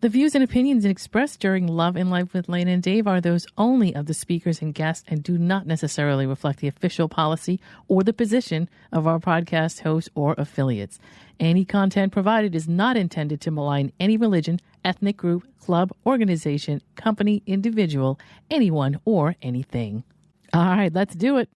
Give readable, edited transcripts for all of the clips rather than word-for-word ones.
The views and opinions expressed during Love and Life with Lana and Dave are those only of the speakers and guests and do not necessarily reflect the official policy or the position of our podcast hosts or affiliates. Any content provided is not intended to malign any religion, ethnic group, club, organization, company, individual, anyone, or anything. All right, let's do it.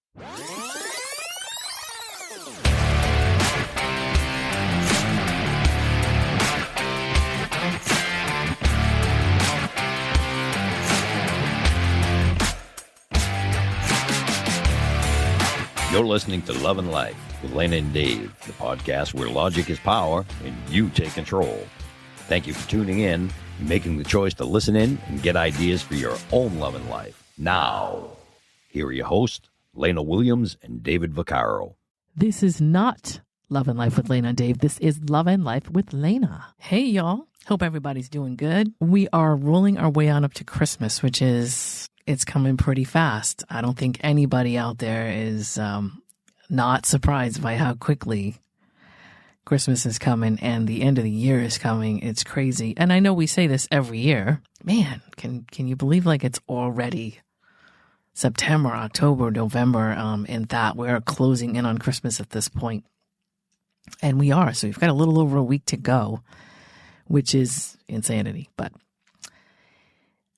You're listening to Love and Life with Lana and Dave, the podcast where logic is power and you take control. Thank you for tuning in and making the choice to listen in and get ideas for your own love and life. Now, here are your hosts, Lana Williams and David Vaccaro. This is not Love and Life with Lana and Dave. This is Love and Life with Lana. Hey, y'all. Hope everybody's doing good. We are rolling our way on up to Christmas, which is... it's coming pretty fast. I don't think anybody out there is not surprised by how quickly Christmas is coming and the end of the year is coming. It's crazy. And I know we say this every year. Man, can you believe like it's already September, October, November, and that we're closing in on Christmas at this point. And we are. So we've got a little over a week to go, which is insanity. But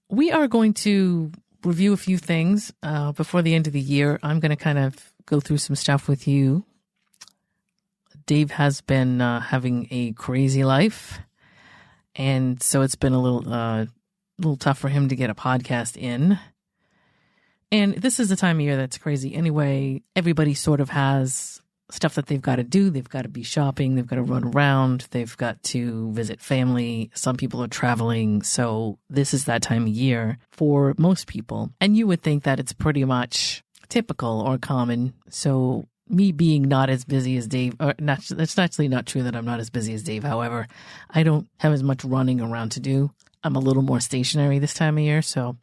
we are going to review a few things before the end of the year. I'm going to kind of go through some stuff with you. Dave has been having a crazy life, and so it's been a little tough for him to get a podcast in. And this is the time of year that's crazy anyway. Everybody sort of has stuff that they've got to do. They've got to be shopping. They've got to run around. They've got to visit family. Some people are traveling. So this is that time of year for most people. And you would think that it's pretty much typical or common. So me being not as busy as Dave, or not, that's actually not true that I'm not as busy as Dave. However, I don't have as much running around to do. I'm a little more stationary this time of year. So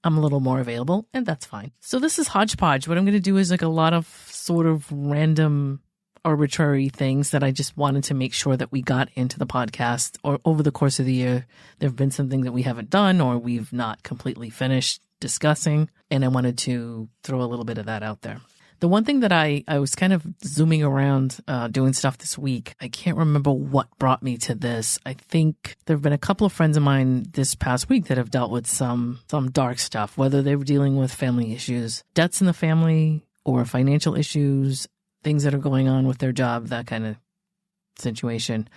I'm a little more available, and that's fine. So this is hodgepodge. What I'm going to do is like a lot of sort of random, arbitrary things that I just wanted to make sure that we got into the podcast. Or over the course of the year, there have been some things that we haven't done or we've not completely finished discussing, and I wanted to throw a little bit of that out there. The one thing that I was kind of zooming around doing stuff this week, I can't remember what brought me to this. I think there have been a couple of friends of mine this past week that have dealt with some dark stuff, whether they were dealing with family issues, debts in the family, or financial issues, things that are going on with their job, that kind of situation.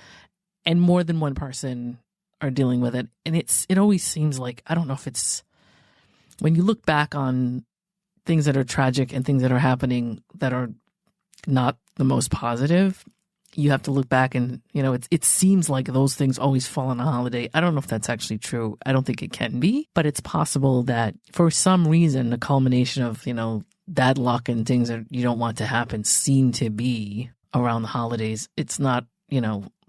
And more than one person are dealing with it. And it always seems like, I don't know if it's, when you look back on things that are tragic and things that are happening that are not the most positive, you have to look back and, it seems like those things always fall on a holiday. I don't know if that's actually true. I don't think it can be, but it's possible that for some reason, the culmination of, bad luck and things that you don't want to happen seem to be around the holidays. It's not,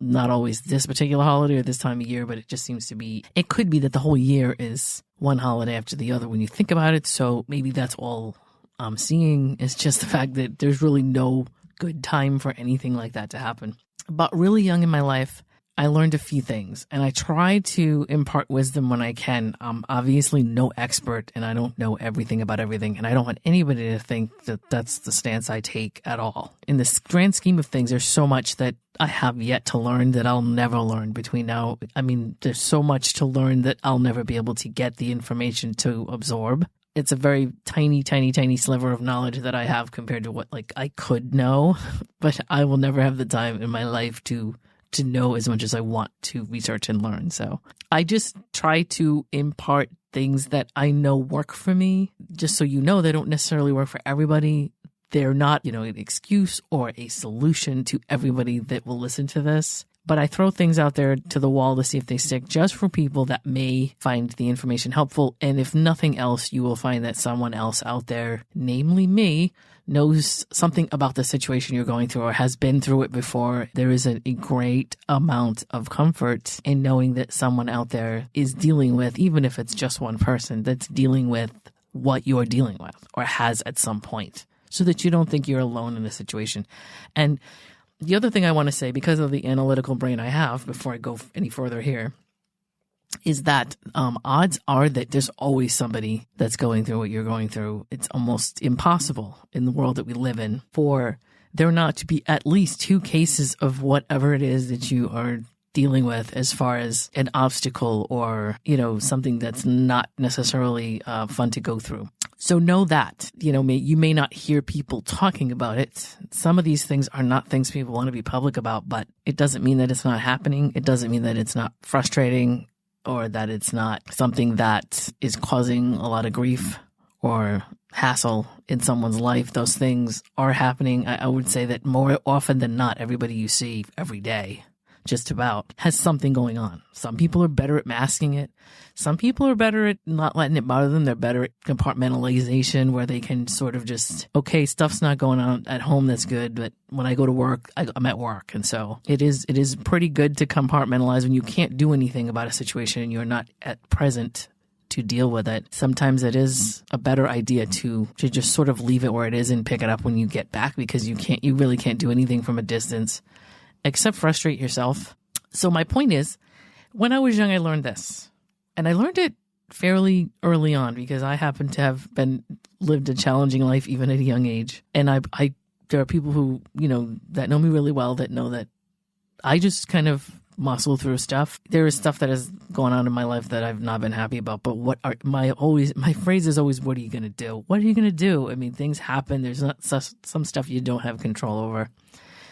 not always this particular holiday or this time of year, but it just seems to be, it could be that the whole year is one holiday after the other when you think about it. So maybe that's all I'm seeing is just the fact that there's really no good time for anything like that to happen. But really young in my life, I learned a few things, and I try to impart wisdom when I can. I'm obviously no expert, and I don't know everything about everything, and I don't want anybody to think that that's the stance I take at all. In the grand scheme of things, there's so much that I have yet to learn that I'll never learn between now. I mean, there's so much to learn that I'll never be able to get the information to absorb. It's a very tiny, tiny, tiny sliver of knowledge that I have compared to what I could know, but I will never have the time in my life to know as much as I want to research and learn. So I just try to impart things that I know work for me, just so you know they don't necessarily work for everybody. They're not, an excuse or a solution to everybody that will listen to this. But I throw things out there to the wall to see if they stick, just for people that may find the information helpful. And if nothing else, you will find that someone else out there, namely me, knows something about the situation you're going through or has been through it before. There is a great amount of comfort in knowing that someone out there is dealing with, even if it's just one person, that's dealing with what you're dealing with or has at some point, so that you don't think you're alone in a situation. And the other thing I want to say, because of the analytical brain I have, before I go any further here, is that odds are that there's always somebody that's going through what you're going through. It's almost impossible in the world that we live in for there not to be at least 2 cases of whatever it is that you are dealing with as far as an obstacle or, something that's not necessarily fun to go through. So know that, you may not hear people talking about it. Some of these things are not things people want to be public about, but it doesn't mean that it's not happening. It doesn't mean that it's not frustrating or that it's not something that is causing a lot of grief or hassle in someone's life. Those things are happening. I would say that more often than not, everybody you see every day just about has something going on. Some people are better at masking it. Some people are better at not letting it bother them. They're better at compartmentalization where they can sort of just, okay, stuff's not going on at home that's good, but when I go to work, I'm at work. And so it is pretty good to compartmentalize when you can't do anything about a situation and you're not at present to deal with it. Sometimes it is a better idea to just sort of leave it where it is and pick it up when you get back because you really can't do anything from a distance except frustrate yourself. So my point is, when I was young, I learned this. And I learned it fairly early on because I happen to have lived a challenging life even at a young age. And there are people who, that know me really well that know that I just kind of muscle through stuff. There is stuff that has gone on in my life that I've not been happy about. But my phrase is always, what are you going to do? What are you going to do? I mean, things happen. There's not some stuff you don't have control over.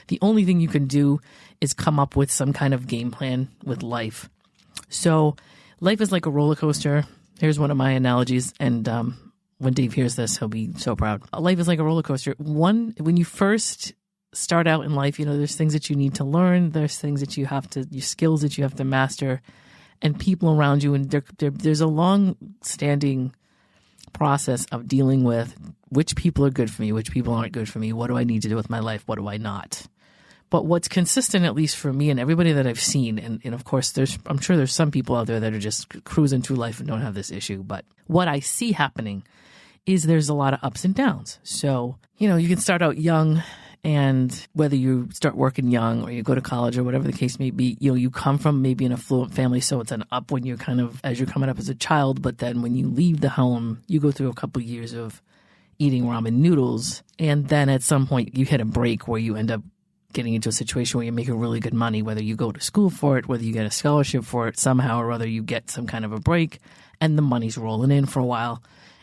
The only thing you can do is come up with some kind of game plan with life. So life is like a roller coaster. Here's one of my analogies. And when Dave hears this, he'll be so proud. Life is like a roller coaster. When you first start out in life, there's things that you need to learn. There's things that your skills that you have to master and people around you. And there's a long-standing process of dealing with which people are good for me, which people aren't good for me. What do I need to do with my life? What do I not? But what's consistent, at least for me and everybody that I've seen, and of course, I'm sure there's some people out there that are just cruising through life and don't have this issue. But what I see happening is there's a lot of ups and downs. So, you can start out young, and whether you start working young or you go to college or whatever the case may be, you come from maybe an affluent family. So it's an up when you're as you're coming up as a child. But then when you leave the home, you go through a couple of years of eating ramen noodles. And then at some point you hit a break where you end up getting into a situation where you're making really good money, whether you go to school for it, whether you get a scholarship for it somehow, or whether you get some kind of a break and the money's rolling in for a while.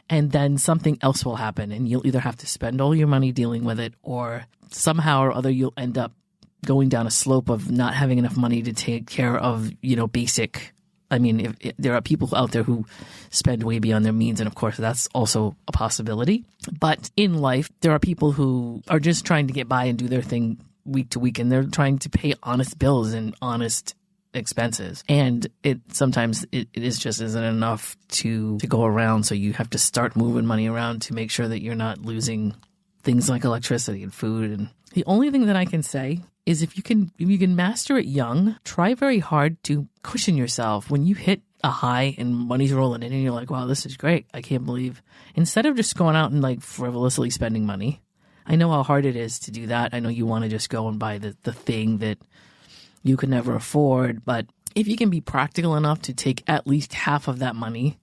And then something else will happen and you'll either have to spend all your money dealing with it, or somehow or other you'll end up going down a slope of not having enough money to take care of, basic. I mean, there are people out there who spend way beyond their means, and of course that's also a possibility. But in life, there are people who are just trying to get by and do their thing week to week, and they're trying to pay honest bills and honest expenses. And sometimes it just isn't enough to go around. So you have to start moving money around to make sure that you're not losing things like electricity and food. And the only thing that I can say is if you can master it young, try very hard to cushion yourself. When you hit a high and money's rolling in and you're like, wow, this is great. I can't believe. Instead of just going out and like frivolously spending money, I know how hard it is to do that. I know you want to just go and buy the thing that you could never afford. But if you can be practical enough to take at least half of that money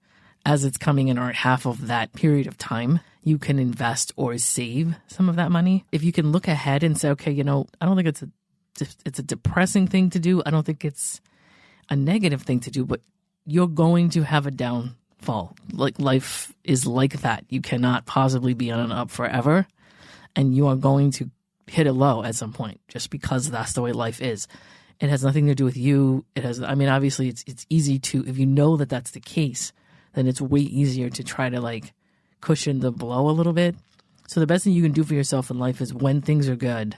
as it's coming in, or half of that period of time, you can invest or save some of that money. If you can look ahead and say, okay, I don't think it's a depressing thing to do. I don't think it's a negative thing to do, but you're going to have a downfall. Like life is like that. You cannot possibly be on an up forever. And you are going to hit a low at some point just because that's the way life is. It has nothing to do with you. Obviously it's easy to, if you know that that's the case, then it's way easier to try to cushion the blow a little bit. So the best thing you can do for yourself in life is when things are good,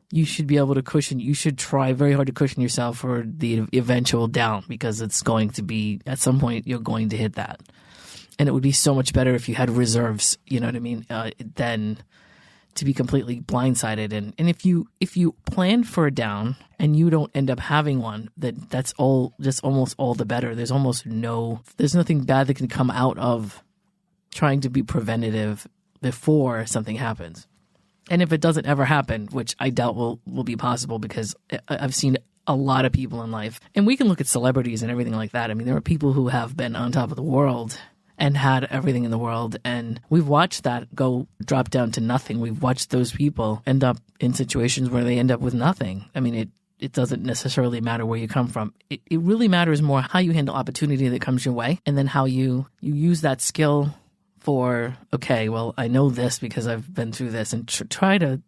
you should be able to cushion. You should try very hard to cushion yourself for the eventual down, because it's going to be, at some point, you're going to hit that. And it would be so much better if you had reserves, than to be completely blindsided. And if you plan for a down and you don't end up having one, that's almost all the better. There's nothing bad that can come out of trying to be preventative before something happens. And if it doesn't ever happen, which I doubt will be possible, because I've seen a lot of people in life. And we can look at celebrities and everything like that. I mean, there are people who have been on top of the world and had everything in the world. And we've watched that go drop down to nothing. We've watched those people end up in situations where they end up with nothing. I mean, it doesn't necessarily matter where you come from. It really matters more how you handle opportunity that comes your way, and then how you use that skill for, okay, well, I know this because I've been through this, and try to,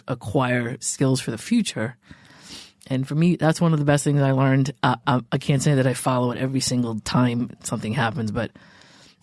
acquire skills for the future. And for me, that's one of the best things I learned. I can't say that I follow it every single time something happens, but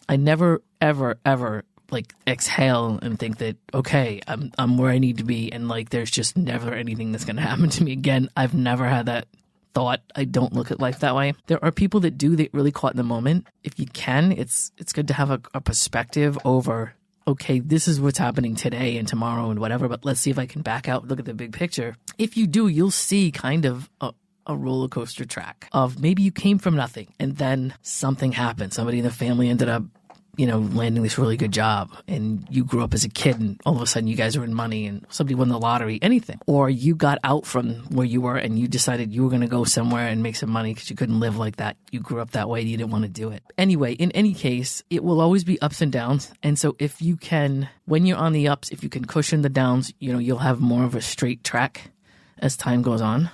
I never, ever, ever like exhale and think that, okay, I'm where I need to be, and like there's just never anything that's going to happen to me again. I've never had that thought. I don't look at life that way. There are people that do, that really caught in the moment. If you can, it's good to have a perspective over, okay, this is what's happening today and tomorrow and whatever, but let's see if I can back out, look at the big picture. If you do, you'll see kind of a roller coaster track of maybe you came from nothing and then something happened. Somebody in the family ended up landing this really good job, and you grew up as a kid and all of a sudden you guys are in money, and somebody won the lottery, anything. Or you got out from where you were and you decided you were going to go somewhere and make some money because you couldn't live like that. You grew up that way. You didn't want to do it. Anyway, in any case, it will always be ups and downs. And so if you can, when you're on the ups, if you can cushion the downs, you'll have more of a straight track as time goes on.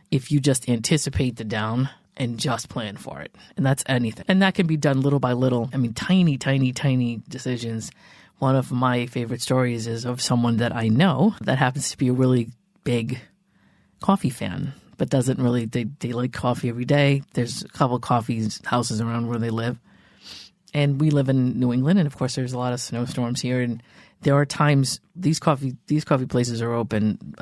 If you just anticipate the down and just plan for it. And that's anything. And that can be done little by little. I mean, tiny, tiny, tiny decisions. One of my favorite stories is of someone that I know that happens to be a really big coffee fan, but doesn't really, they like coffee every day. There's a couple of coffee houses around where they live. And we live in New England, and of course there's a lot of snowstorms here. And there are times these coffee places are open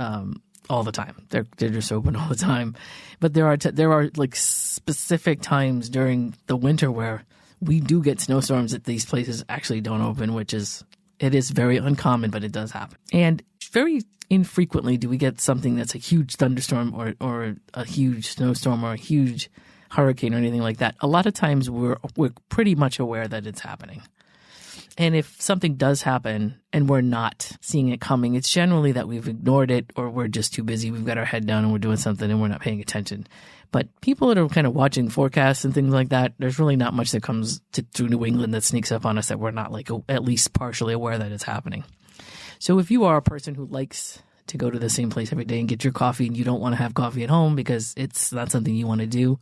all the time. They're just open all the time. But there are like specific times during the winter where we do get snowstorms that these places actually don't open, it is very uncommon, but it does happen. And very infrequently do we get something that's a huge thunderstorm or a huge snowstorm or a huge hurricane or anything like that. A lot of times we're pretty much aware that it's happening. And if something does happen and we're not seeing it coming, it's generally that we've ignored it, or we're just too busy. We've got our head down and we're doing something and we're not paying attention. But people that are kind of watching forecasts and things like that, there's really not much that comes through New England that sneaks up on us that we're not like at least partially aware that it's happening. So if you are a person who likes to go to the same place every day and get your coffee, and you don't want to have coffee at home because it's not something you want to do,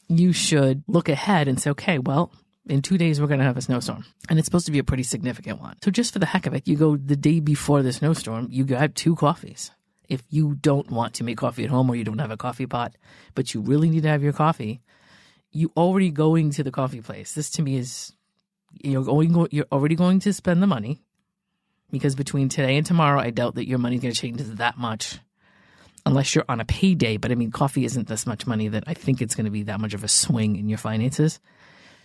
you should look ahead and say, okay, well, in 2 days, we're going to have a snowstorm, and it's supposed to be a pretty significant one. So just for the heck of it, you go the day before the snowstorm, you grab 2 coffees. If you don't want to make coffee at home, or you don't have a coffee pot, but you really need to have your coffee, you already going to the coffee place. This to me is, you're already going to spend the money, because between today and tomorrow, I doubt that your money's going to change that much unless you're on a payday. But I mean, coffee isn't this much money that I think it's going to be that much of a swing in your finances.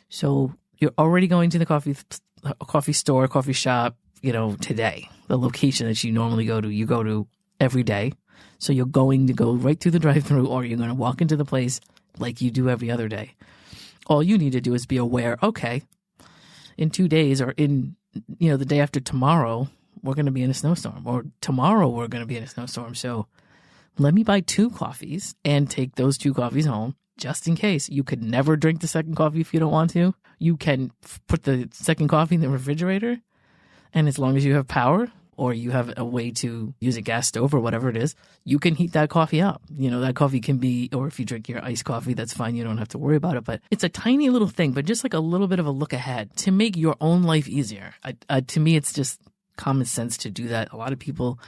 So you're already going to the coffee store, coffee shop, today. The location that you normally go to, you go to every day. So you're going to go right through the drive-thru, or you're going to walk into the place like you do every other day. All you need to do is be aware, okay, in 2 days, or in, the day after tomorrow, we're going to be in a snowstorm, or tomorrow we're going to be in a snowstorm. So let me buy 2 coffees and take those 2 coffees home. Just in case. You could never drink the second coffee if you don't want to. You can put the second coffee in the refrigerator, and as long as you have power, or you have a way to use a gas stove or whatever it is, you can heat that coffee up. That coffee can be, or if you drink your iced coffee, that's fine. You don't have to worry about it. But it's a tiny little thing, but just like a little bit of a look ahead to make your own life easier. To me, it's just common sense to do that. A lot of people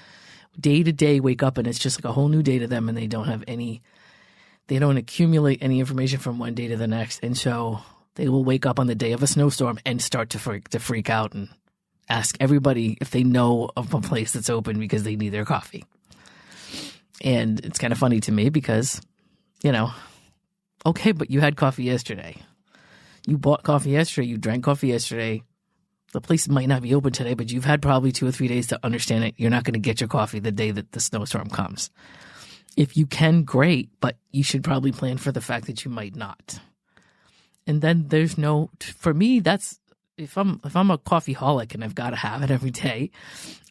day to day wake up and it's just like a whole new day to them, and they don't accumulate any information from one day to the next. And so they will wake up on the day of a snowstorm and start to freak out and ask everybody if they know of a place that's open because they need their coffee. And it's kind of funny to me because, okay, but you had coffee yesterday. You bought coffee yesterday. You drank coffee yesterday. The place might not be open today, but you've had probably 2 or 3 days to understand it. You're not going to get your coffee the day that the snowstorm comes. If you can, great, but you should probably plan for the fact that you might not. And then for me, if I'm a coffeeholic and I've got to have it every day,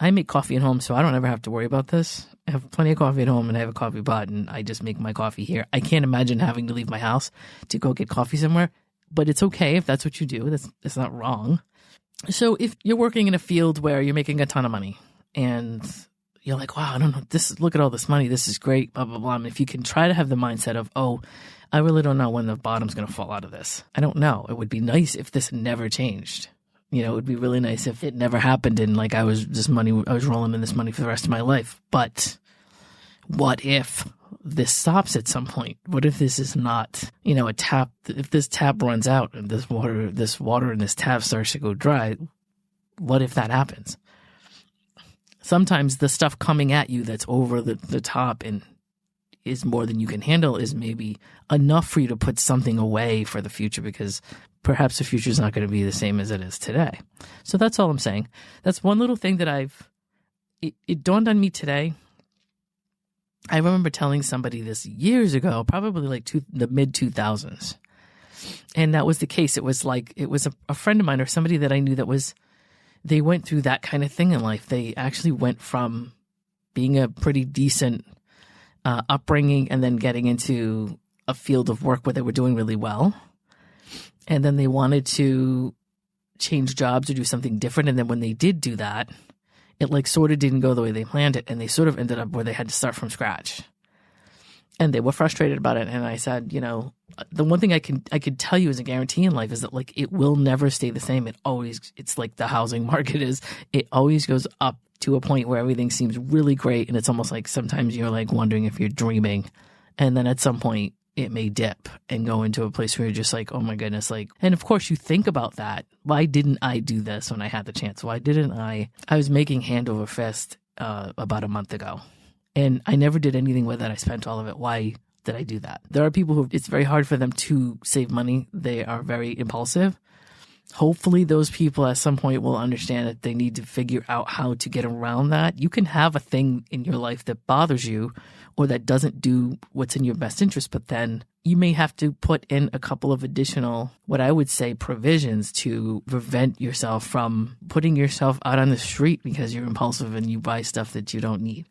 I make coffee at home, so I don't ever have to worry about this. I have plenty of coffee at home, and I have a coffee pot, and I just make my coffee here. I can't imagine having to leave my house to go get coffee somewhere, but it's okay if that's what you do. That's not wrong. So if you're working in a field where you're making a ton of money, and you're like, wow, I don't know, look at all this money, this is great, blah, blah, blah. And if you can try to have the mindset of, oh, I really don't know when the bottom's going to fall out of this. I don't know. It would be nice if this never changed. It would be really nice if it never happened and like I was rolling in this money for the rest of my life. But what if this stops at some point? What if this is not, a tap? If this tap runs out and this water in this tap starts to go dry, what if that happens? Sometimes the stuff coming at you that's over the top and is more than you can handle is maybe enough for you to put something away for the future, because perhaps the future is not going to be the same as it is today. So that's all I'm saying. That's one little thing that it dawned on me today. I remember telling somebody this years ago, probably like the mid 2000s. And that was the case. It was a friend of mine or somebody that I knew they went through that kind of thing in life. They actually went from being a pretty decent upbringing and then getting into a field of work where they were doing really well. And then they wanted to change jobs or do something different. And then when they did do that, it like sort of didn't go the way they planned it. And they sort of ended up where they had to start from scratch. And they were frustrated about it. And I said, the one thing I could tell you as a guarantee in life is that like it will never stay the same. It's like the housing market is. It always goes up to a point where everything seems really great. And it's almost like sometimes you're like wondering if you're dreaming. And then at some point it may dip and go into a place where you're just like, oh my goodness. And of course you think about that. Why didn't I do this when I had the chance? Why didn't I was making hand over fist about a month ago. And I never did anything with it. I spent all of it. Why did I do that? There are people who it's very hard for them to save money. They are very impulsive. Hopefully those people at some point will understand that they need to figure out how to get around that. You can have a thing in your life that bothers you or that doesn't do what's in your best interest, but then you may have to put in a couple of additional, what I would say, provisions to prevent yourself from putting yourself out on the street because you're impulsive and you buy stuff that you don't need.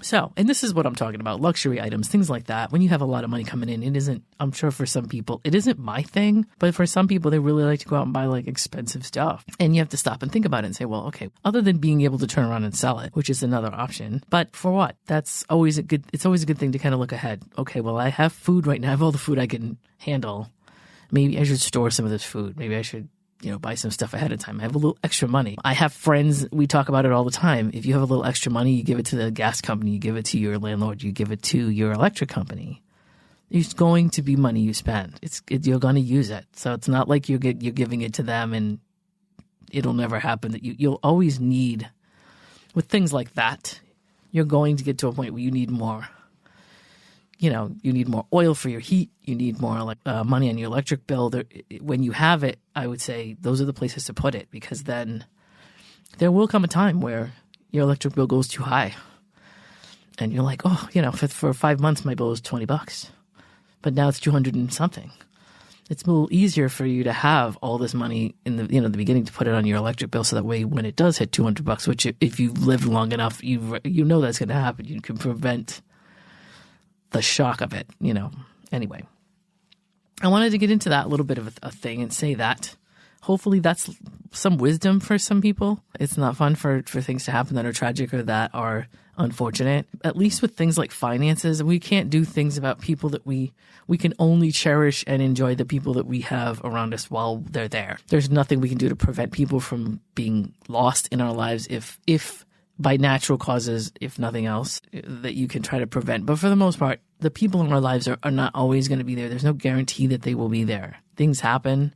So, and this is what I'm talking about, luxury items, things like that. When you have a lot of money coming in, it isn't, I'm sure for some people, it isn't my thing, but for some people, they really like to go out and buy like expensive stuff. And you have to stop and think about it and say, well, okay, other than being able to turn around and sell it, which is another option, but for what? It's always a good thing to kind of look ahead. Okay, well, I have food right now. I have all the food I can handle. Maybe I should store some of this food. Maybe I should buy some stuff ahead of time. I have a little extra money. I have friends, we talk about it all the time. If you have a little extra money, you give it to the gas company, you give it to your landlord, you give it to your electric company. It's going to be money you spend. You're going to use it. So it's not like you're giving it to them and it'll never happen. That you'll always need, with things like that, you're going to get to a point where you need more. You need more oil for your heat. You need more money on your electric bill. When you have it, I would say those are the places to put it, because then there will come a time where your electric bill goes too high. And you're like, oh, for 5 months, my bill was $20, but now it's 200 and something. It's a little easier for you to have all this money in the the beginning to put it on your electric bill, so that way when it does hit $200, which if you've lived long enough, you know that's going to happen. You can prevent the shock of it, Anyway, I wanted to get into that little bit of a thing and say that hopefully that's some wisdom for some people. It's not fun for things to happen that are tragic or that are unfortunate. At least with things like finances, we can't do things about people that we can only cherish and enjoy the people that we have around us while they're there. There's nothing we can do to prevent people from being lost in our lives if by natural causes, if nothing else, that you can try to prevent. But for the most part, the people in our lives are not always going to be there. There's no guarantee that they will be there. Things happen.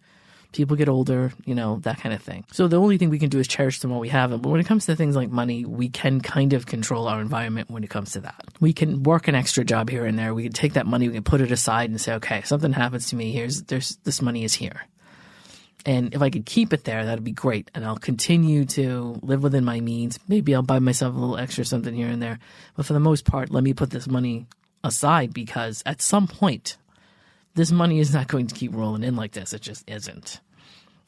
People get older, that kind of thing. So the only thing we can do is cherish them while we have them. But when it comes to things like money, we can kind of control our environment when it comes to that. We can work an extra job here and there. We can take that money, we can put it aside and say, okay, something happens to me, this money is here. And if I could keep it there, that'd be great. And I'll continue to live within my means. Maybe I'll buy myself a little extra something here and there. But for the most part, let me put this money aside, because at some point, this money is not going to keep rolling in like this. It just isn't.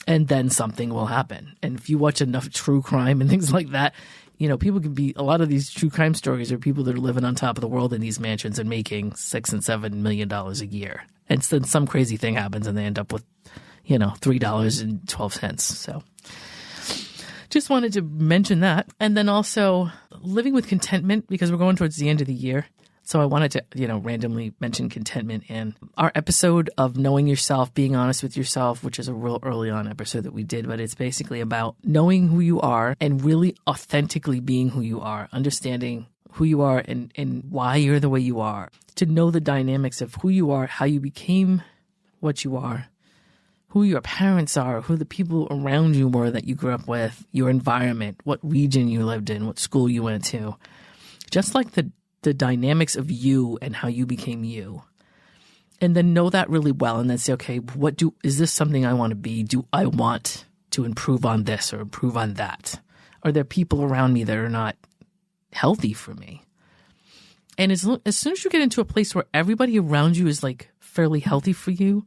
And then something will happen. And if you watch enough true crime and things like that, people can be, a lot of these true crime stories are people that are living on top of the world in these mansions and making $6 and $7 million a year. And then some crazy thing happens and they end up with, $3.12. So just wanted to mention that. And then also living with contentment, because we're going towards the end of the year. So I wanted to, randomly mention contentment in our episode of knowing yourself, being honest with yourself, which is a real early on episode that we did, but it's basically about knowing who you are and really authentically being who you are, understanding who you are and why you're the way you are, to know the dynamics of who you are, how you became what you are, who your parents are, who the people around you were that you grew up with, your environment, what region you lived in, what school you went to, just like the dynamics of you and how you became you. And then know that really well and then say, okay, is this something I want to be? Do I want to improve on this or improve on that? Are there people around me that are not healthy for me? And as soon as you get into a place where everybody around you is like fairly healthy for you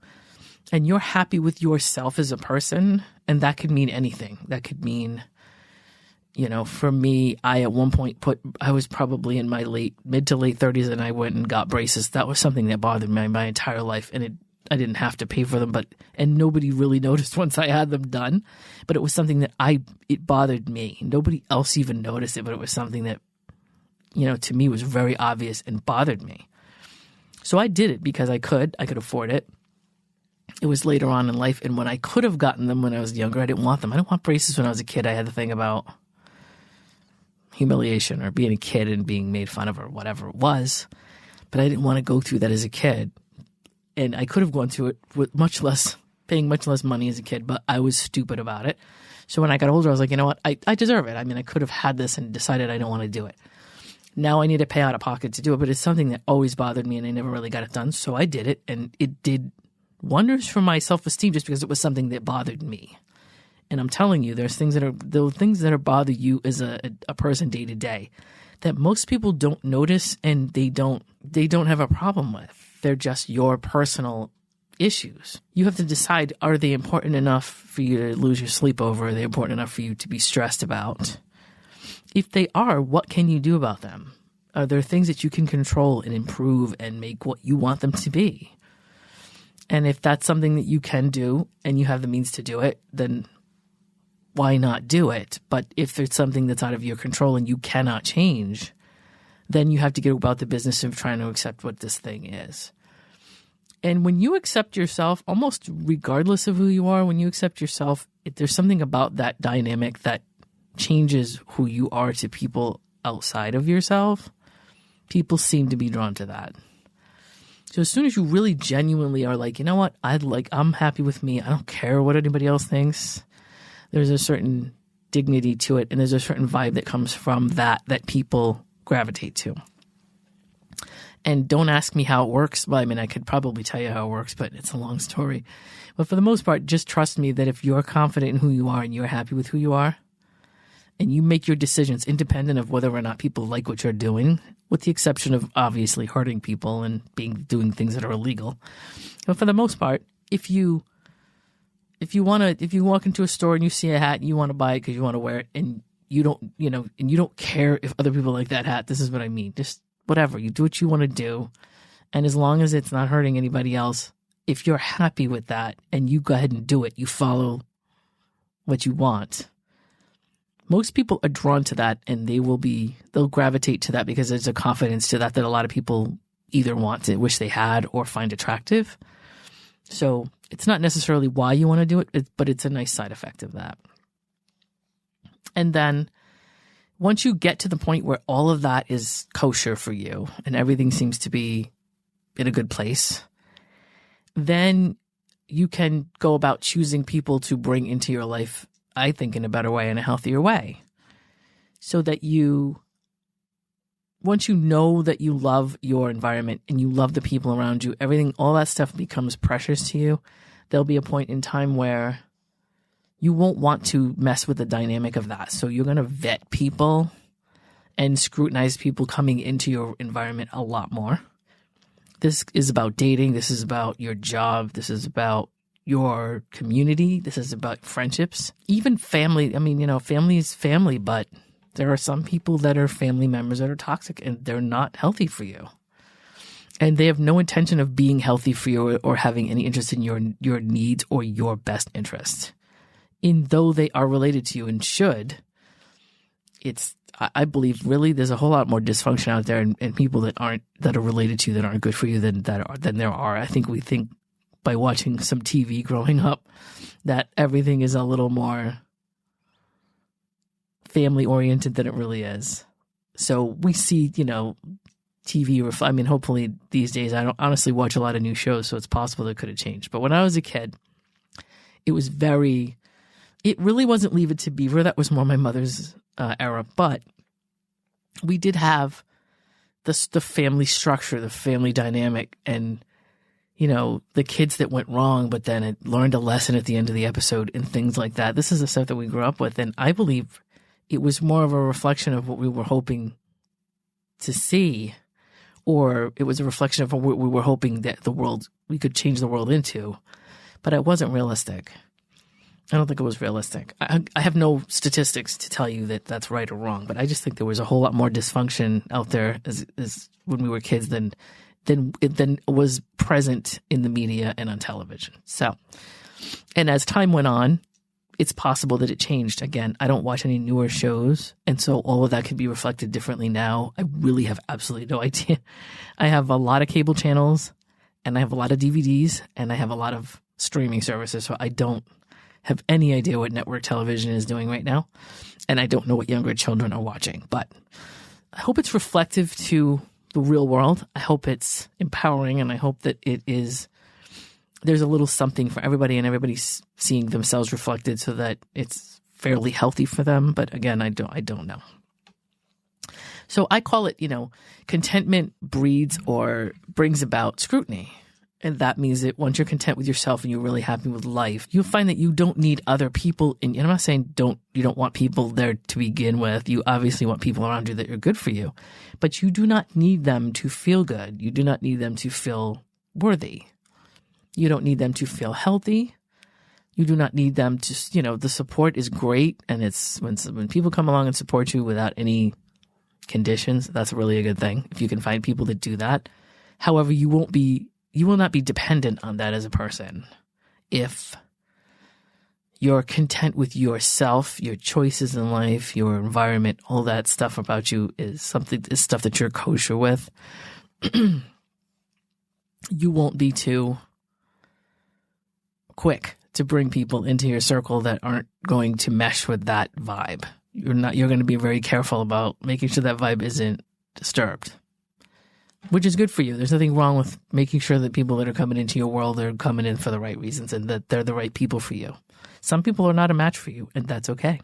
and you're happy with yourself as a person, and that could mean anything. That could mean, for me, I at one point I was probably in my mid to late 30s and I went and got braces. That was something that bothered me my entire life. And I didn't have to pay for them, and nobody really noticed once I had them done. But it was something that it bothered me. Nobody else even noticed it, but it was something that, to me was very obvious and bothered me. So I did it because I could afford it. It was later on in life. And when I could have gotten them when I was younger, I didn't want them. I didn't want braces when I was a kid. I had the thing about humiliation or being a kid and being made fun of or whatever it was. But I didn't want to go through that as a kid. And I could have gone through it with paying much less money as a kid, but I was stupid about it. So when I got older, I was like, you know what? I deserve it. I mean, I could have had this and decided I don't want to do it. Now I need to pay out of pocket to do it, but it's something that always bothered me and I never really got it done. So I did it, and it did wonders for my self-esteem just because it was something that bothered me. And I'm telling you, there's things that are bother you as a person day to day that most people don't notice and they don't have a problem with. They're just your personal issues. You have to decide, are they important enough for you to lose your sleep over? Are they important enough for you to be stressed about? If they are, what can you do about them? Are there things that you can control and improve and make what you want them to be? And if that's something that you can do and you have the means to do it, then why not do it? But if there's something that's out of your control and you cannot change, then you have to get about the business of trying to accept what this thing is. And when you accept yourself, almost regardless of who you are, when you accept yourself, there's something about that dynamic that changes who you are to people outside of yourself. People seem to be drawn to that. So as soon as you really genuinely are like, you know what, I'm happy with me. I don't care what anybody else thinks. There's a certain dignity to it, and there's a certain vibe that comes from that people gravitate to. And don't ask me how it works. Well, I mean, I could probably tell you how it works, but it's a long story. But for the most part, just trust me that if you're confident in who you are and you're happy with who you are, and you make your decisions independent of whether or not people like what you're doing, with the exception of obviously hurting people and doing things that are illegal. But for the most part, if you walk into a store and you see a hat and you want to buy it because you want to wear it, and you don't care if other people like that hat, this is what I mean. Just whatever, you do what you want to do, and as long as it's not hurting anybody else, if you're happy with that and you go ahead and do it, you follow what you want. Most people are drawn to that, and they'll gravitate to that because there's a confidence to that a lot of people either want to, wish they had, or find attractive. So it's not necessarily why you want to do it, but it's a nice side effect of that. And then once you get to the point where all of that is kosher for you and everything seems to be in a good place, then you can go about choosing people to bring into your life, I think, in a better way and a healthier way. So that once you know that you love your environment and you love the people around you, everything, all that stuff becomes precious to you. There'll be a point in time where you won't want to mess with the dynamic of that. So you're going to vet people and scrutinize people coming into your environment a lot more. This is about dating. This is about your job. This is about your community. This is about friendships, even family. I mean, family is family, but there are some people that are family members that are toxic and they're not healthy for you. And they have no intention of being healthy for you or having any interest in your needs or your best interest. Though they are related to you and should, I believe really there's a whole lot more dysfunction out there and people that are related to you that aren't good for you than there are. I think we think by watching some TV growing up that everything is a little more family oriented than it really is. So we see, TV, hopefully these days, I don't honestly watch a lot of new shows, so it's possible that it could have changed. But when I was a kid, it really wasn't Leave It to Beaver. That was more my mother's era. But we did have the family structure, the family dynamic, and, the kids that went wrong, but then it learned a lesson at the end of the episode and things like that. This is the stuff that we grew up with. And I believe it was more of a reflection of what we were hoping to see, or it was a reflection of what we were hoping that we could change the world into, but it wasn't realistic. I don't think it was realistic. I have no statistics to tell you that that's right or wrong, but I just think there was a whole lot more dysfunction out there as when we were kids than was present in the media and on television. So, and as time went on, it's possible that it changed. Again, I don't watch any newer shows, and so all of that can be reflected differently now. I really have absolutely no idea. I have a lot of cable channels, and I have a lot of DVDs, and I have a lot of streaming services, so I don't have any idea what network television is doing right now, and I don't know what younger children are watching. But I hope it's reflective to the real world. I hope it's empowering, and I hope that there's a little something for everybody and everybody's seeing themselves reflected so that it's fairly healthy for them. But again, I don't know. So I call it, contentment breeds or brings about scrutiny. And that means that once you're content with yourself and you're really happy with life, you'll find that you don't need other people. And I'm not saying you don't want people there to begin with. You obviously want people around you that are good for you, but you do not need them to feel good. You do not need them to feel worthy. You don't need them to feel healthy. You do not need them to, the support is great. And it's when people come along and support you without any conditions, that's really a good thing. If you can find people that do that. However, you will not be dependent on that as a person. If you're content with yourself, your choices in life, your environment, all that stuff about you is stuff that you're kosher with, you won't be too quick to bring people into your circle that aren't going to mesh with that vibe. You're going to be very careful about making sure that vibe isn't disturbed, which is good for you. There's nothing wrong with making sure that people that are coming into your world are coming in for the right reasons and that they're the right people for you. Some people are not a match for you, and that's okay.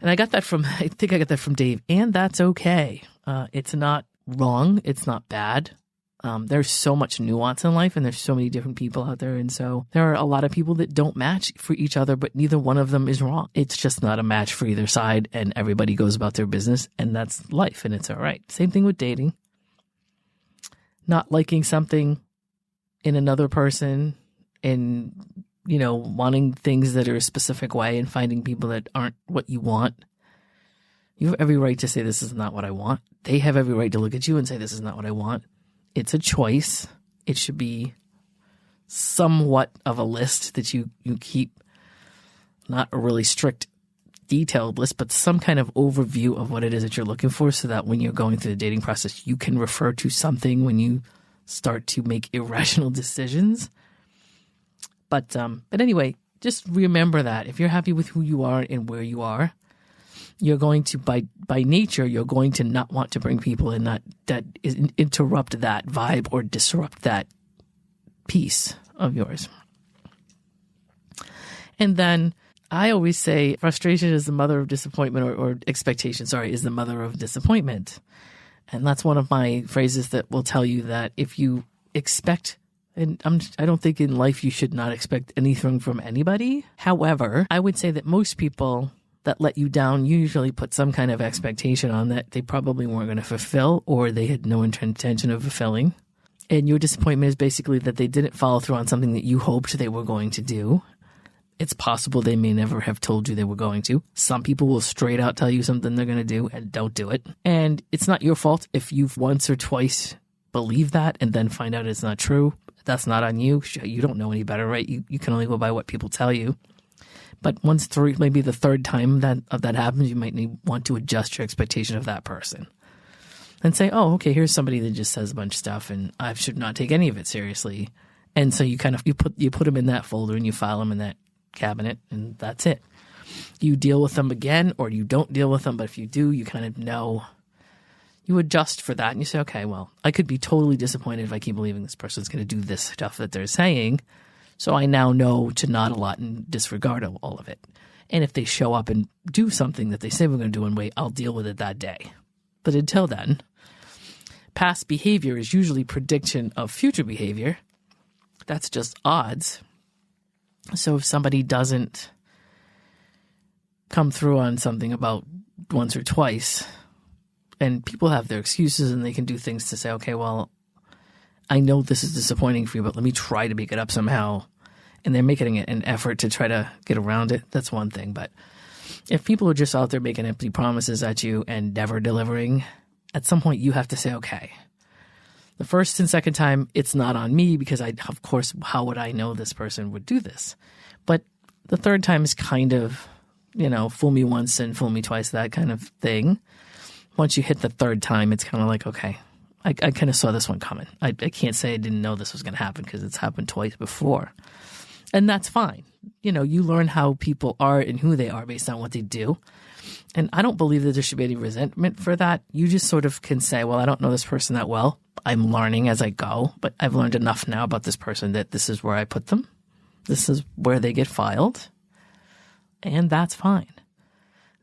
And I think I got that from Dave, and that's okay. It's not wrong. It's not bad. There's so much nuance in life, and there's so many different people out there. And so there are a lot of people that don't match for each other, but neither one of them is wrong. It's just not a match for either side, and everybody goes about their business, and that's life, and it's all right. Same thing with dating. Not liking something in another person and, wanting things that are a specific way and finding people that aren't what you want. You have every right to say, this is not what I want. They have every right to look at you and say, this is not what I want. It's a choice. It should be somewhat of a list that you keep, not a really strict, detailed list, but some kind of overview of what it is that you're looking for so that when you're going through the dating process, you can refer to something when you start to make irrational decisions. But anyway, just remember that if you're happy with who you are and where you are, you're going to, by nature, you're going to not want to bring people in that interrupt that vibe or disrupt that piece of yours. And then I always say frustration is the mother of disappointment, or expectation, is the mother of disappointment. And that's one of my phrases that will tell you that if you expect, and I don't think in life you should not expect anything from anybody. However, I would say that most people that let you down usually put some kind of expectation on that they probably weren't going to fulfill, or they had no intention of fulfilling. And your disappointment is basically that they didn't follow through on something that you hoped they were going to do. It's possible they may never have told you they were going to. Some people will straight out tell you something they're going to do and don't do it. And it's not your fault if you've once or twice believed that and then find out it's not true. That's not on you. You don't know any better, right? You can only go by what people tell you. But once maybe the third time that happens, you might want to adjust your expectation of that person. And say, oh, okay, here's somebody that just says a bunch of stuff and I should not take any of it seriously. And so you put them in that folder and you file them in that cabinet and that's it. You deal with them again or you don't deal with them, but if you do, you kind of know, you adjust for that and you say, okay, well, I could be totally disappointed if I keep believing this person's going to do this stuff that they're saying. So I now know to nod a lot and disregard all of it. And if they show up and do something that they say we're going to do and wait, I'll deal with it that day. But until then, past behavior is usually prediction of future behavior. That's just odds. So if somebody doesn't come through on something about once or twice, and people have their excuses and they can do things to say, okay, well, I know this is disappointing for you, but let me try to make it up somehow. And they're making an effort to try to get around it. That's one thing. But if people are just out there making empty promises at you and never delivering, at some point you have to say, okay, the first and second time, it's not on me because of course, how would I know this person would do this? But the third time is kind of, fool me once and fool me twice, that kind of thing. Once you hit the third time, it's kind of like, okay, I kind of saw this one coming. I can't say I didn't know this was going to happen because it's happened twice before. And that's fine. You learn how people are and who they are based on what they do. And I don't believe that there should be any resentment for that. You just sort of can say, well, I don't know this person that well. I'm learning as I go, but I've learned enough now about this person that this is where I put them. This is where they get filed. And that's fine.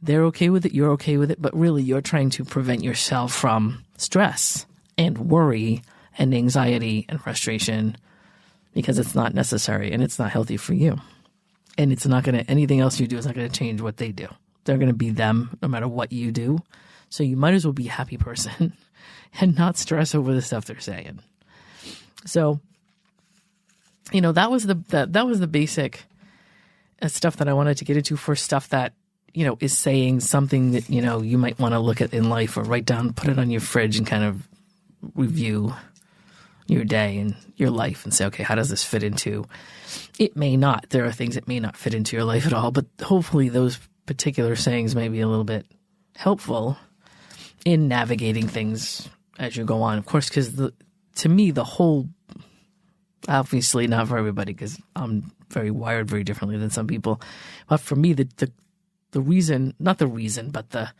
They're okay with it. You're okay with it. But really, you're trying to prevent yourself from stress and worry and anxiety and frustration because it's not necessary and it's not healthy for you. And it's not going to, anything else you do is not going to change what they do. They're going to be them no matter what you do. So you might as well be a happy person and not stress over the stuff they're saying. So, that was the basic stuff that I wanted to get into for stuff that, is saying something that, you might want to look at in life or write down, put it on your fridge and kind of review your day and your life and say, okay, how does this fit into? It may not. There are things that may not fit into your life at all, but hopefully those particular sayings may be a little bit helpful in navigating things as you go on. Of course, because to me, the whole, obviously not for everybody, because I'm very wired very differently than some people. But for me, the reason, not the reason, but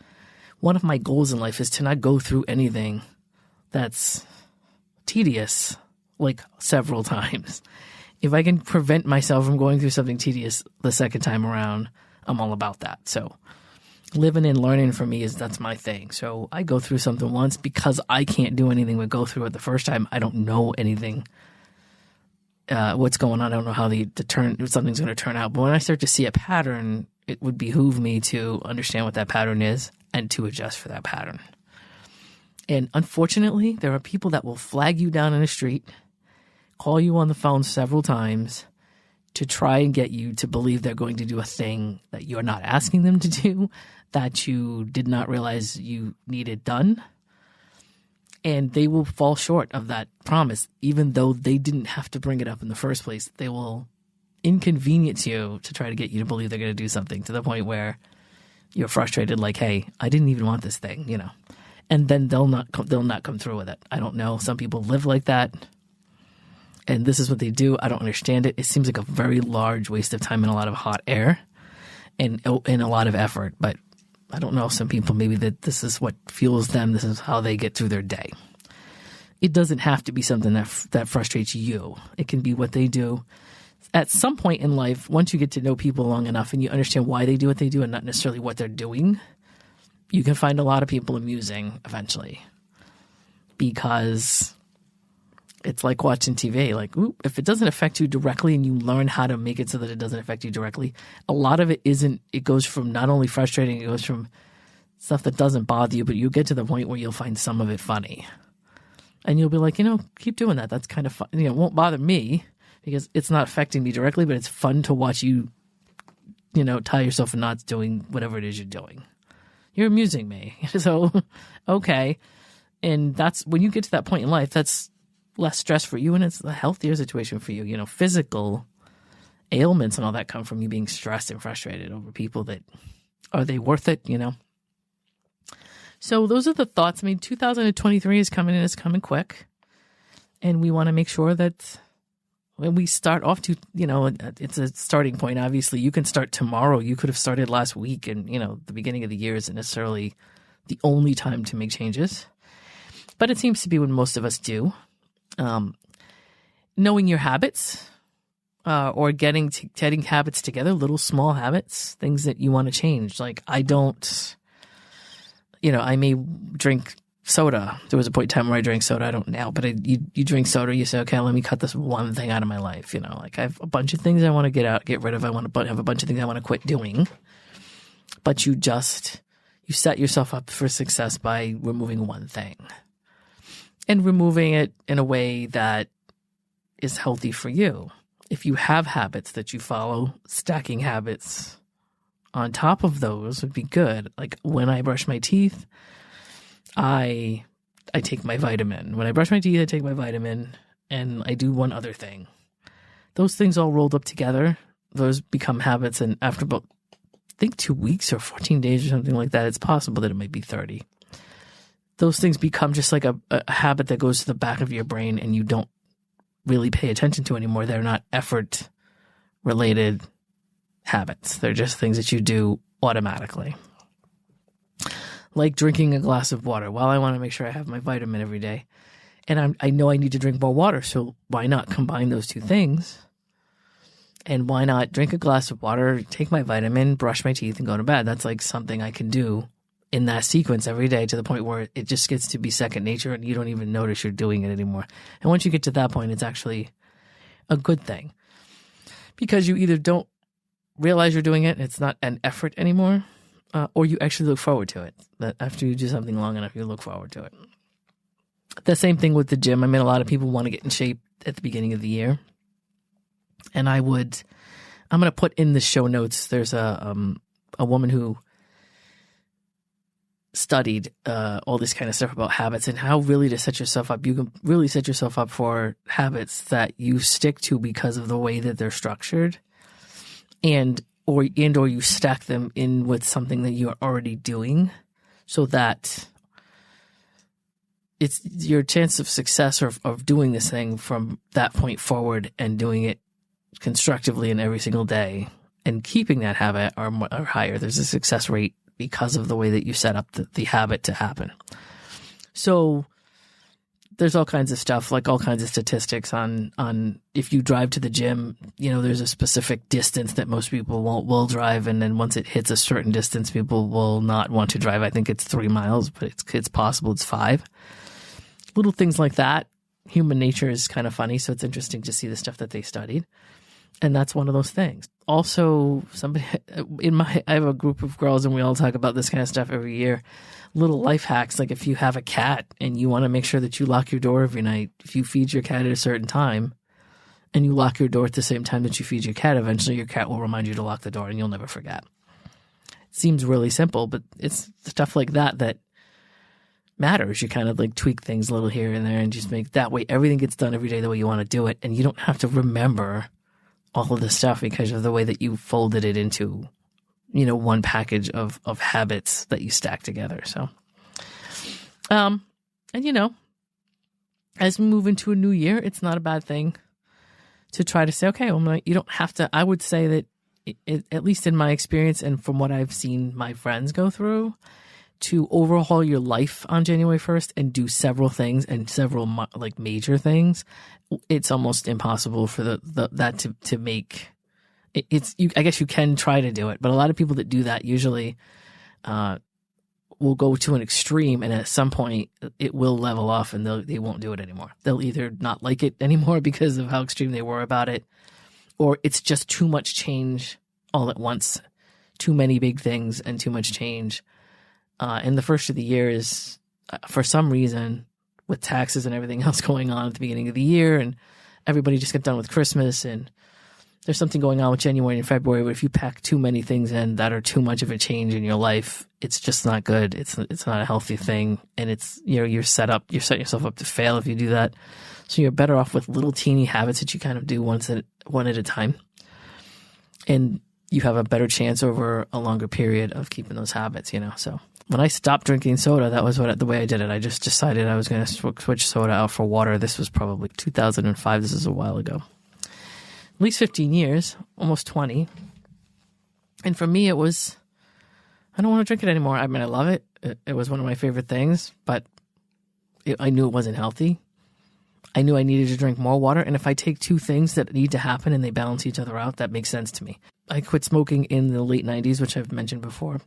one of my goals in life is to not go through anything that's tedious, like several times. If I can prevent myself from going through something tedious the second time around, I'm all about that. So living and learning for me that's my thing. So I go through something once because I can't do anything but go through it the first time. I don't know anything, what's going on. I don't know how something's going to turn out. But when I start to see a pattern, it would behoove me to understand what that pattern is and to adjust for that pattern. And unfortunately, there are people that will flag you down in the street, call you on the phone several times to try and get you to believe they're going to do a thing that you're not asking them to do, that you did not realize you needed done. And they will fall short of that promise, even though they didn't have to bring it up in the first place. They will inconvenience you to try to get you to believe they're going to do something to the point where you're frustrated, like, hey, I didn't even want this thing, And then they'll not come through with it. I don't know. Some people live like that. And this is what they do. I don't understand it. It seems like a very large waste of time and a lot of hot air and a lot of effort. But I don't know. Some people, maybe that this is what fuels them. This is how they get through their day. It doesn't have to be something that frustrates you. It can be what they do. At some point in life, once you get to know people long enough and you understand why they do what they do and not necessarily what they're doing, you can find a lot of people amusing eventually, because it's like watching TV. Like, if it doesn't affect you directly and you learn how to make it so that it doesn't affect you directly, a lot of it isn't. It goes from not only frustrating, it goes from stuff that doesn't bother you, but you get to the point where you'll find some of it funny. And you'll be like, keep doing that. That's kind of fun. It won't bother me because it's not affecting me directly, but it's fun to watch you, tie yourself in knots doing whatever it is you're doing. You're amusing me. So, okay. And that's when you get to that point in life, that's less stress for you and it's a healthier situation for you. Physical ailments and all that come from you being stressed and frustrated over people that, are they worth it, So those are the thoughts. 2023 is coming and it's coming quick. And we want to make sure that when we start off to, it's a starting point. Obviously, you can start tomorrow. You could have started last week. And, the beginning of the year isn't necessarily the only time to make changes. But it seems to be when most of us do. Knowing your habits or getting habits together, little small habits, things that you want to change. Like I may drink soda. There was a point in time where I drank soda. I don't now, but you drink soda. You say, okay, let me cut this one thing out of my life. Like I have a bunch of things I want to get rid of. I want to have a bunch of things I want to quit doing. But you set yourself up for success by removing one thing and removing it in a way that is healthy for you. If you have habits that you follow, stacking habits on top of those would be good. Like when I brush my teeth, I take my vitamin. When I brush my teeth, I take my vitamin and I do one other thing. Those things all rolled up together, those become habits. And after about, I think 2 weeks or 14 days or something like that, it's possible that it might be 30. Those things become just like a habit that goes to the back of your brain and you don't really pay attention to anymore. They're not effort related habits. They're just things that you do automatically. Like drinking a glass of water. Well, I want to make sure I have my vitamin every day. And I know I need to drink more water. So why not combine those two things? And why not drink a glass of water, take my vitamin, brush my teeth, and go to bed? That's like something I can do in that sequence every day to the point where it just gets to be second nature and you don't even notice you're doing it anymore. And once you get to that point, it's actually a good thing. Because you either don't realize you're doing it, and it's not an effort anymore, or you actually look forward to it. That after you do something long enough, you look forward to it. The same thing with the gym. A lot of people want to get in shape at the beginning of the year. And I'm going to put in the show notes, there's a woman who studied all this kind of stuff about habits and how really to set yourself up. You can really set yourself up for habits that you stick to because of the way that they're structured. Or you stack them in with something that you're already doing so that it's your chance of success of doing this thing from that point forward and doing it constructively in every single day and keeping that habit are higher. There's a success rate because of the way that you set up the habit to happen. So there's all kinds of stuff, like all kinds of statistics on if you drive to the gym, there's a specific distance that most people will drive. And then once it hits a certain distance, people will not want to drive. I think it's 3 miles, but it's possible it's 5. Little things like that. Human nature is kind of funny. So it's interesting to see the stuff that they studied. And that's one of those things. Also, I have a group of girls and we all talk about this kind of stuff every year. Little life hacks, like if you have a cat and you want to make sure that you lock your door every night, if you feed your cat at a certain time and you lock your door at the same time that you feed your cat, eventually your cat will remind you to lock the door and you'll never forget. It seems really simple, but it's stuff like that matters. You kind of like tweak things a little here and there and just make that way everything gets done every day the way you want to do it. And you don't have to remember all of this stuff because of the way that you folded it into, one package of habits that you stack together. So, and as we move into a new year, it's not a bad thing to try to say, okay, well, you don't have to. I would say that at least in my experience and from what I've seen my friends go through, to overhaul your life on January 1st and do several things and several like major things, it's almost impossible for that to make it's. I guess you can try to do it, but a lot of people that do that usually will go to an extreme, and at some point it will level off, and they won't do it anymore. They'll either not like it anymore because of how extreme they were about it, or it's just too much change all at once, too many big things and too much change. And the first of the year is, for some reason, with taxes and everything else going on at the beginning of the year, and everybody just got done with Christmas, and there's something going on with January and February where if you pack too many things in that are too much of a change in your life, it's just not good. It's not a healthy thing, and you're setting yourself up to fail if you do that. So you're better off with little teeny habits that you kind of do one at a time, and you have a better chance over a longer period of keeping those habits. So when I stopped drinking soda, that was the way I did it. I just decided I was going to switch soda out for water. This was probably 2005. This is a while ago. At least 15 years, almost 20. And for me, it was, I don't want to drink it anymore. I mean, I love it. It was one of my favorite things, but I knew it wasn't healthy. I knew I needed to drink more water. And if I take two things that need to happen and they balance each other out, that makes sense to me. I quit smoking in the late 90s, which I've mentioned before.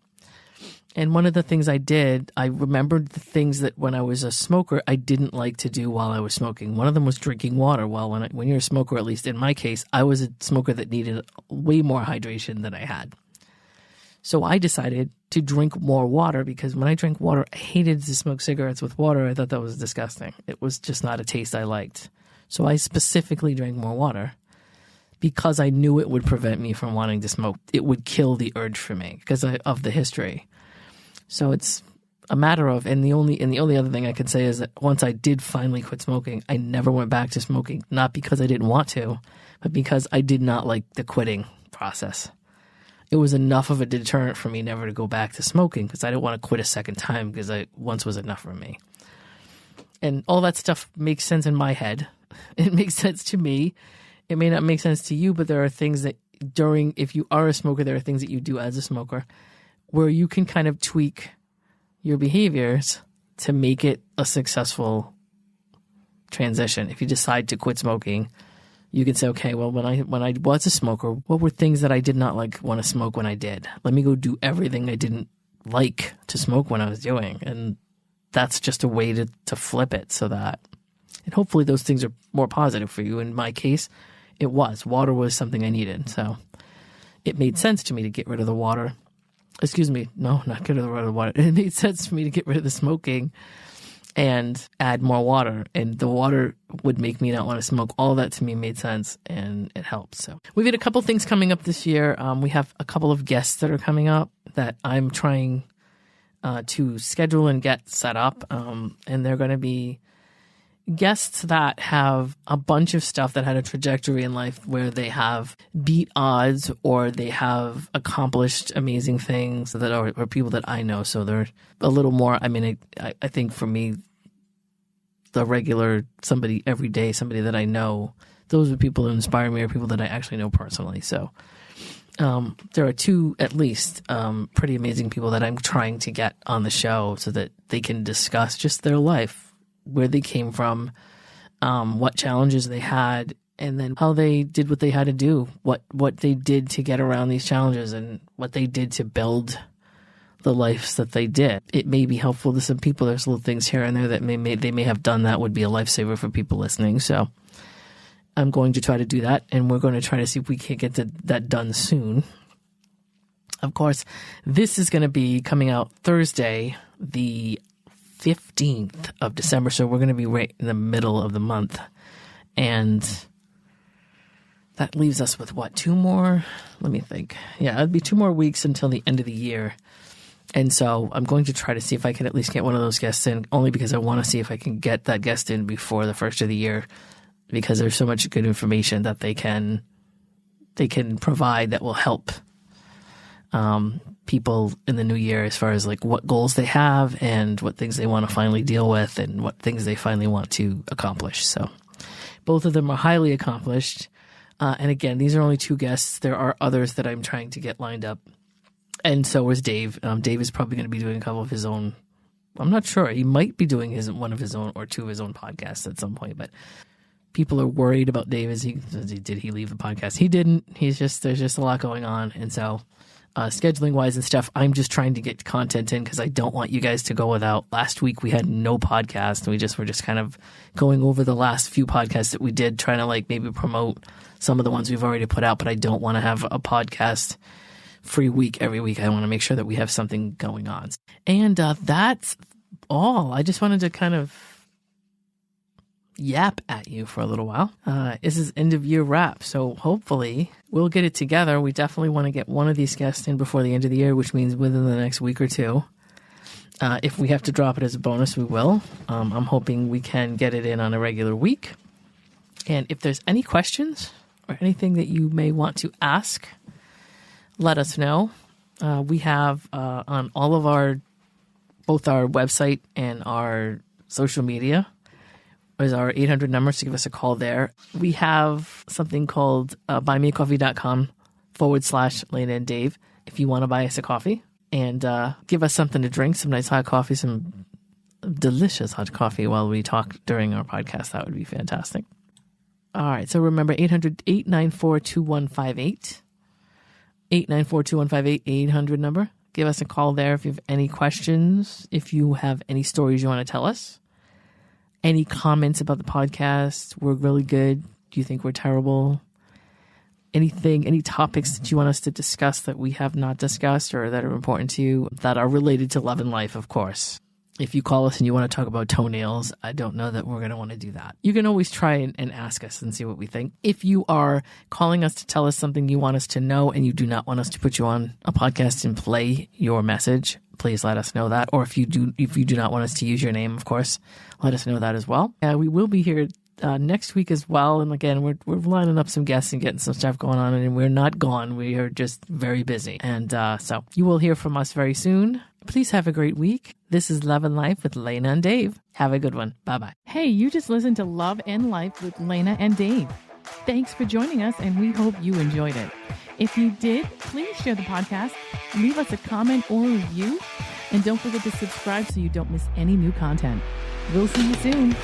And one of the things I did, I remembered the things that when I was a smoker, I didn't like to do while I was smoking. One of them was drinking water. Well, when you're a smoker, at least in my case, I was a smoker that needed way more hydration than I had. So I decided to drink more water because when I drank water, I hated to smoke cigarettes with water. I thought that was disgusting. It was just not a taste I liked. So I specifically drank more water because I knew it would prevent me from wanting to smoke. It would kill the urge for me because of the history. So it's a matter of, and the only other thing I can say is that once I did finally quit smoking, I never went back to smoking, not because I didn't want to, but because I did not like the quitting process. It was enough of a deterrent for me never to go back to smoking because I didn't want to quit a second time because once was enough for me. And all that stuff makes sense in my head. It makes sense to me. It may not make sense to you, but there are things that if you are a smoker, there are things that you do as a smoker where you can kind of tweak your behaviors to make it a successful transition. If you decide to quit smoking, you can say, okay, well, when I was a smoker, what were things that I did not want to smoke when I did? Let me go do everything I didn't like to smoke when I was doing. And that's just a way to flip it so that, and hopefully those things are more positive for you. In my case, it was. Water was something I needed. So it made sense to me to get rid of the water. Excuse me. No, not get rid of the water. It made sense for me to get rid of the smoking and add more water. And the water would make me not want to smoke. All that to me made sense and it helps. So we've got a couple things coming up this year. We have a couple of guests that are coming up that I'm trying to schedule and get set up. And they're going to be guests that have a bunch of stuff that had a trajectory in life where they have beat odds or they have accomplished amazing things that are people that I know. So they're a little more, I think for me, the regular somebody every day, somebody that I know, those are people who inspire me or people that I actually know personally. So there are two, at least, pretty amazing people that I'm trying to get on the show so that they can discuss just their life, where they came from, what challenges they had, and then how they did what they had to do, what they did to get around these challenges, and what they did to build the lives that they did. It may be helpful to some people. There's little things here and there that they may have done that would be a lifesaver for people listening. So I'm going to try to do that, and we're going to try to see if we can get that done soon. Of course, this is going to be coming out Thursday, the 15th of December, so we're going to be right in the middle of the month, and that leaves us with what, 2 more? Let me think. Yeah, it'd be 2 more weeks until the end of the year, and so I'm going to try to see if I can at least get one of those guests in, only because I want to see if I can get that guest in before the first of the year, because there's so much good information that they can provide that will help people in the new year as far as like what goals they have and what things they want to finally deal with and what things they finally want to accomplish. So both of them are highly accomplished. And again, these are only 2 guests. There are others that I'm trying to get lined up. And so is Dave. Dave is probably going to be doing a couple of his own. I'm not sure. He might be doing one of his own or 2 of his own podcasts at some point, but people are worried about Dave. Did he leave the podcast? He didn't. There's just a lot going on. And so scheduling wise and stuff, I'm just trying to get content in because I don't want you guys to go without. Last week we had no podcast. We were just kind of going over the last few podcasts that we did, trying to like maybe promote some of the ones we've already put out, but I don't want to have a podcast free week every week. I want to make sure that we have something going on. And that's all. I just wanted to kind of yap at you for a little while. This is end of year wrap, so hopefully we'll get it together. We definitely want to get one of these guests in before the end of the year, which means within the next week or two. If we have to drop it as a bonus, we will. I'm hoping we can get it in on a regular week. And if there's any questions or anything that you may want to ask, let us know. We have on all of both our website and our social media is our 800 numbers to give us a call there. We have something called buymeacoffee.com/Lana and Dave if you want to buy us a coffee. And give us something to drink, some nice hot coffee, some delicious hot coffee while we talk during our podcast. That would be fantastic. All right. So remember 800-894-2158. 894-2158, 800 number. Give us a call there if you have any questions, if you have any stories you want to tell us, any comments about the podcast. We're really good. Do you think we're terrible? Anything, any topics that you want us to discuss that we have not discussed or that are important to you that are related to love and life, of course. If you call us and you want to talk about toenails, I don't know that we're going to want to do that. You can always try and ask us and see what we think. If you are calling us to tell us something you want us to know and you do not want us to put you on a podcast and play your message, please let us know that. Or if you do not want us to use your name, of course, let us know that as well. We will be here next week as well. And again, we're lining up some guests and getting some stuff going on, and we're not gone. We are just very busy. And so you will hear from us very soon. Please have a great week. This is Love and Life with Lana and Dave. Have a good one. Bye-bye. Hey, you just listened to Love and Life with Lana and Dave. Thanks for joining us, and we hope you enjoyed it. If you did, please share the podcast, leave us a comment or review, and don't forget to subscribe so you don't miss any new content. We'll see you soon.